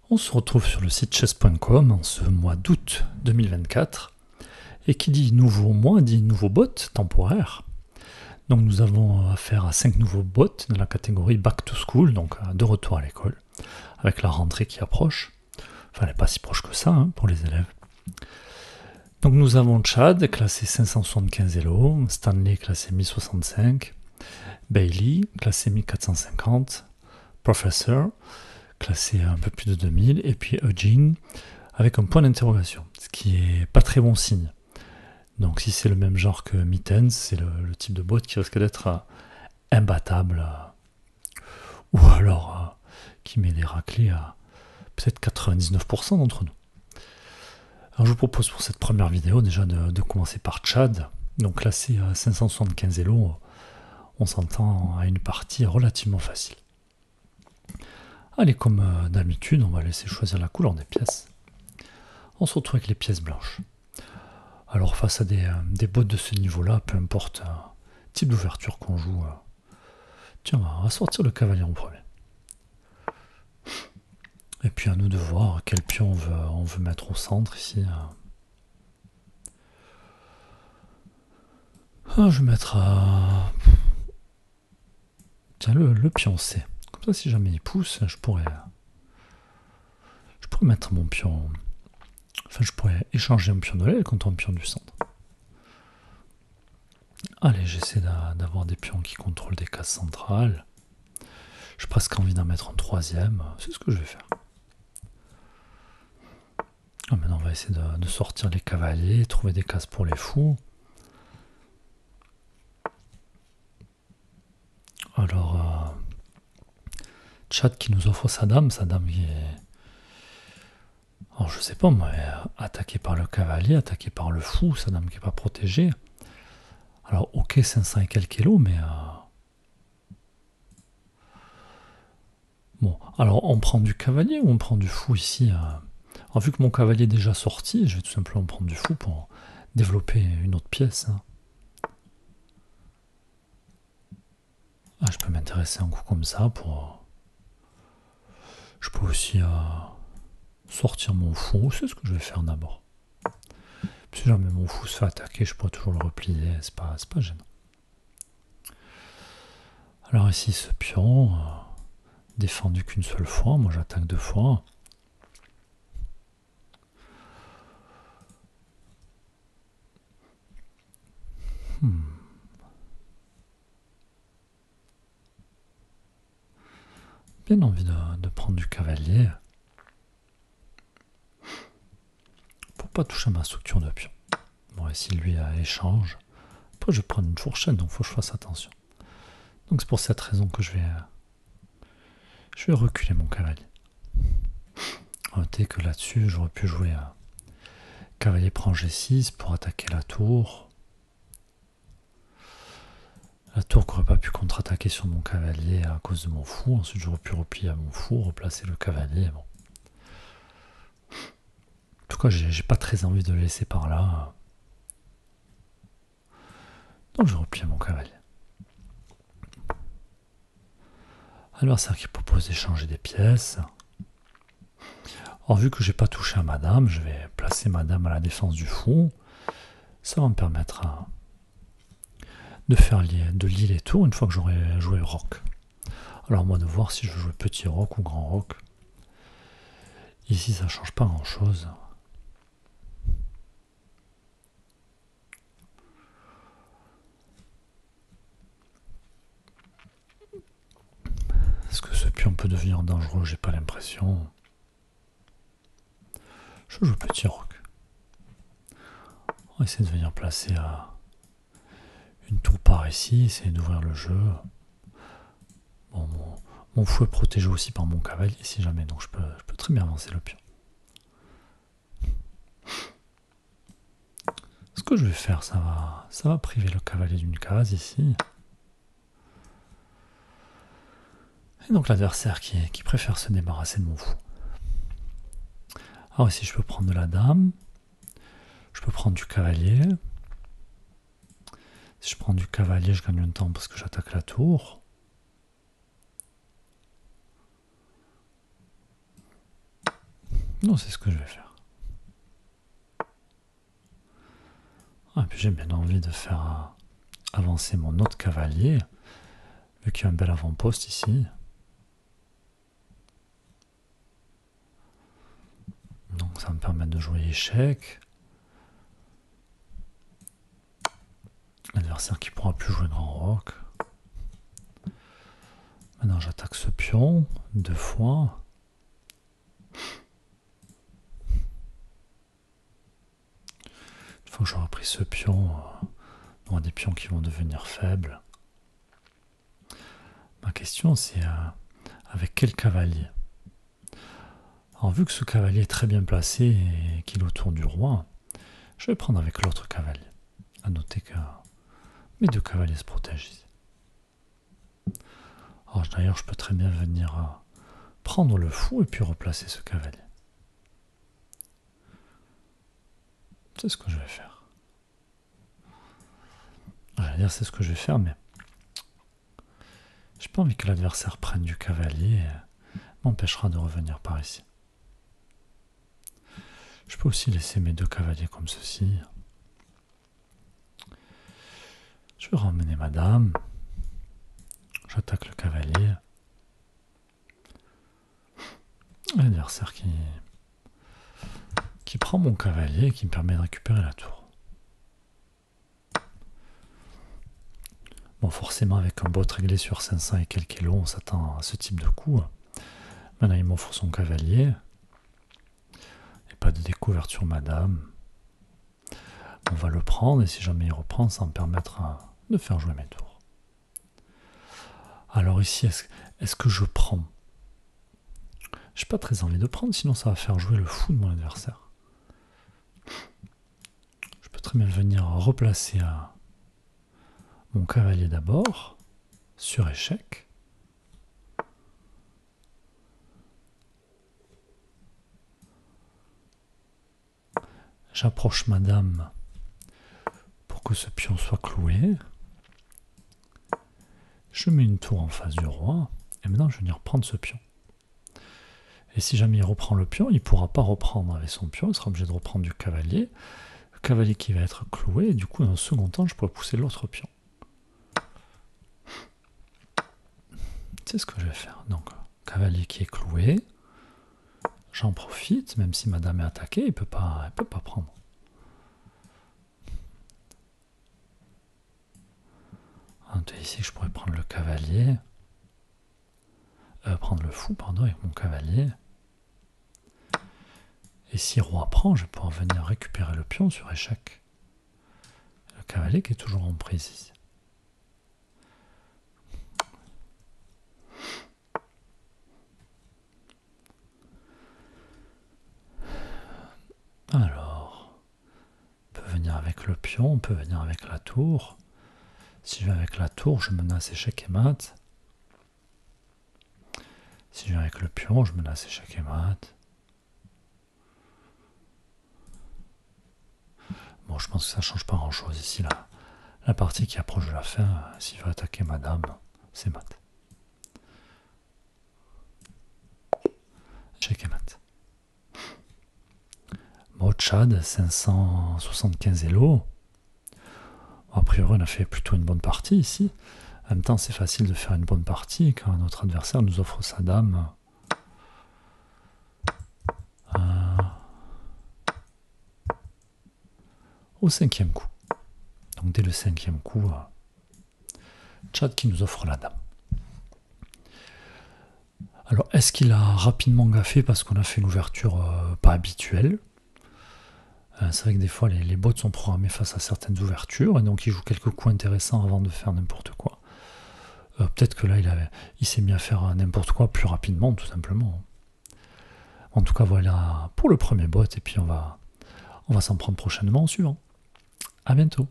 On se retrouve sur le site chess.com en ce mois d'août 2024. Et qui dit nouveau mois dit nouveau bot temporaire. Donc nous avons affaire à 5 nouveaux bots dans la catégorie Back to School, donc de retour à l'école, avec la rentrée qui approche. Enfin, elle n'est pas si proche que ça pour les élèves. Donc nous avons Chad, classé 575 Elo, Stanley, classé 1065, Bailey, classé 1450, Professor, classé un peu plus de 2000, et puis Eugene, avec un point d'interrogation, ce qui est pas très bon signe. Donc si c'est le même genre que Mittens, c'est le type de bot qui risque d'être imbattable, ou alors qui met des raclés à peut-être 99% d'entre nous. Alors je vous propose pour cette première vidéo déjà de commencer par Chad, donc classé à 575 Elo, on s'entend à une partie relativement facile. Allez, comme d'habitude, on va laisser choisir la couleur des pièces. On se retrouve avec les pièces blanches. Alors face à des bots de ce niveau-là, peu importe le type d'ouverture qu'on joue, tiens, on va sortir le cavalier en premier. Et puis à nous de voir quel pion on veut mettre au centre ici. Je vais mettre tiens, le pion C. Comme ça, si jamais il pousse, je pourrais mettre mon pion. Enfin, je pourrais échanger un pion de l'aile contre un pion du centre. Allez, j'essaie d'avoir des pions qui contrôlent des cases centrales. J'ai presque envie d'en mettre un troisième. C'est ce que je vais faire. Maintenant, on va essayer de sortir les cavaliers, trouver des cases pour les fous. Alors, Chad qui nous offre sa dame qui est... Alors, je sais pas, moi, attaqué par le cavalier, attaqué par le fou, sa dame qui n'est pas protégée. Alors, ok, 500 et quelques kilos, mais... Bon, alors, on prend du cavalier ou on prend du fou ici Alors, vu que mon cavalier est déjà sorti, je vais tout simplement prendre du fou pour développer une autre pièce. Je peux m'intéresser un coup comme ça pour... Je peux aussi sortir mon fou, c'est ce que je vais faire d'abord. Si jamais mon fou se fait attaquer, je pourrais toujours le replier, c'est pas gênant. Alors ici, ce pion, défendu qu'une seule fois, moi j'attaque 2 fois. Bien envie de prendre du cavalier pour pas toucher à ma structure de pion. Bon, ici lui a échange. Après je vais prendre une fourchette, donc il faut que je fasse attention. Donc c'est pour cette raison que je vais reculer mon cavalier. Notez que là-dessus j'aurais pu jouer cavalier prend G6 pour attaquer la tour. La tour qui n'aurait pas pu contre-attaquer sur mon cavalier à cause de mon fou. Ensuite j'aurais pu replier à mon fou, replacer le cavalier. Bon. En tout cas, j'ai pas très envie de le laisser par là. Donc je replie mon cavalier. Alors c'est qui propose d'échanger des pièces. Alors vu que j'ai pas touché à ma dame, je vais placer ma dame à la défense du fou. Ça va me permettre de lier les tours une fois que j'aurai joué roc. Alors moi de voir si je veux jouer petit roc ou grand roc. Ici ça change pas grand chose. Est-ce que ce pion peut devenir dangereux? J'ai pas l'impression. Je joue petit roc. On va essayer de venir placer une tour par ici, essayer d'ouvrir le jeu. Bon, mon fou est protégé aussi par mon cavalier si jamais, donc je peux très bien avancer le pion. Ce que je vais faire, ça va priver le cavalier d'une case ici. Et donc l'adversaire qui préfère se débarrasser de mon fou. Alors ici je peux prendre de la dame. Je peux prendre du cavalier. Si je prends du cavalier, je gagne un temps parce que j'attaque la tour. Non, c'est ce que je vais faire. Ah, puis j'ai bien envie de faire avancer mon autre cavalier, vu qu'il y a un bel avant-poste ici. Donc ça va me permettre de jouer échec. L'adversaire qui pourra plus jouer grand roc. Maintenant j'attaque ce pion 2 fois. Une fois que j'aurai pris ce pion, on aura des pions qui vont devenir faibles. Ma question c'est avec quel cavalier? Alors vu que ce cavalier est très bien placé et qu'il est autour du roi, je vais prendre avec l'autre cavalier. À noter que mes 2 cavaliers se protègent ici. Alors d'ailleurs je peux très bien venir prendre le fou et puis replacer ce cavalier. C'est ce que je vais faire. J'allais dire c'est ce que je vais faire, mais j'ai pas envie que l'adversaire prenne du cavalier et m'empêchera de revenir par ici. Je peux aussi laisser mes 2 cavaliers comme ceci. Je vais ramener ma dame. J'attaque le cavalier. L'adversaire qui prend mon cavalier et qui me permet de récupérer la tour. Bon, forcément, avec un bot réglé sur 500 et quelques élos, on s'attend à ce type de coup. Maintenant, il m'offre son cavalier. Et pas de découverture, madame. On va le prendre, et si jamais il reprend, ça va me permettre de faire jouer mes tours. Alors ici, est-ce que je prends? J'ai pas très envie de prendre, sinon ça va faire jouer le fou de mon adversaire. Je peux très bien venir replacer mon cavalier d'abord, sur échec. J'approche ma dame pour que ce pion soit cloué. Je mets une tour en face du roi, et maintenant je vais venir prendre ce pion. Et si jamais il reprend le pion, il ne pourra pas reprendre avec son pion, il sera obligé de reprendre du cavalier. Le cavalier qui va être cloué, et du coup, dans un second temps, je pourrais pousser l'autre pion. C'est ce que je vais faire. Donc, cavalier qui est cloué, j'en profite, même si madame est attaquée, il ne peut pas prendre. Ici, je pourrais prendre le cavalier, prendre le fou, pardon, avec mon cavalier. Et si roi prend, je vais pouvoir venir récupérer le pion sur échec. Le cavalier qui est toujours en prise ici. Alors, on peut venir avec le pion, on peut venir avec la tour. Si je vais avec la tour, je menace échec et mat. Si je vais avec le pion, je menace échec et mat. Bon, je pense que ça ne change pas grand chose ici. La partie qui approche de la fin, s'il veut attaquer madame, c'est mat. Échec et mat. Bon, Tchad, 575 élos. A priori, on a fait plutôt une bonne partie ici. En même temps, c'est facile de faire une bonne partie quand notre adversaire nous offre sa dame. Au 5e coup. Donc dès le 5e coup, Tchad qui nous offre la dame. Alors, est-ce qu'il a rapidement gaffé parce qu'on a fait une ouverture pas habituelle? C'est vrai que des fois, les bots sont programmés face à certaines ouvertures, et donc ils jouent quelques coups intéressants avant de faire n'importe quoi. Peut-être que là, il s'est mis à faire n'importe quoi plus rapidement, tout simplement. En tout cas, voilà pour le premier bot, et puis on va s'en prendre prochainement au suivant. À bientôt.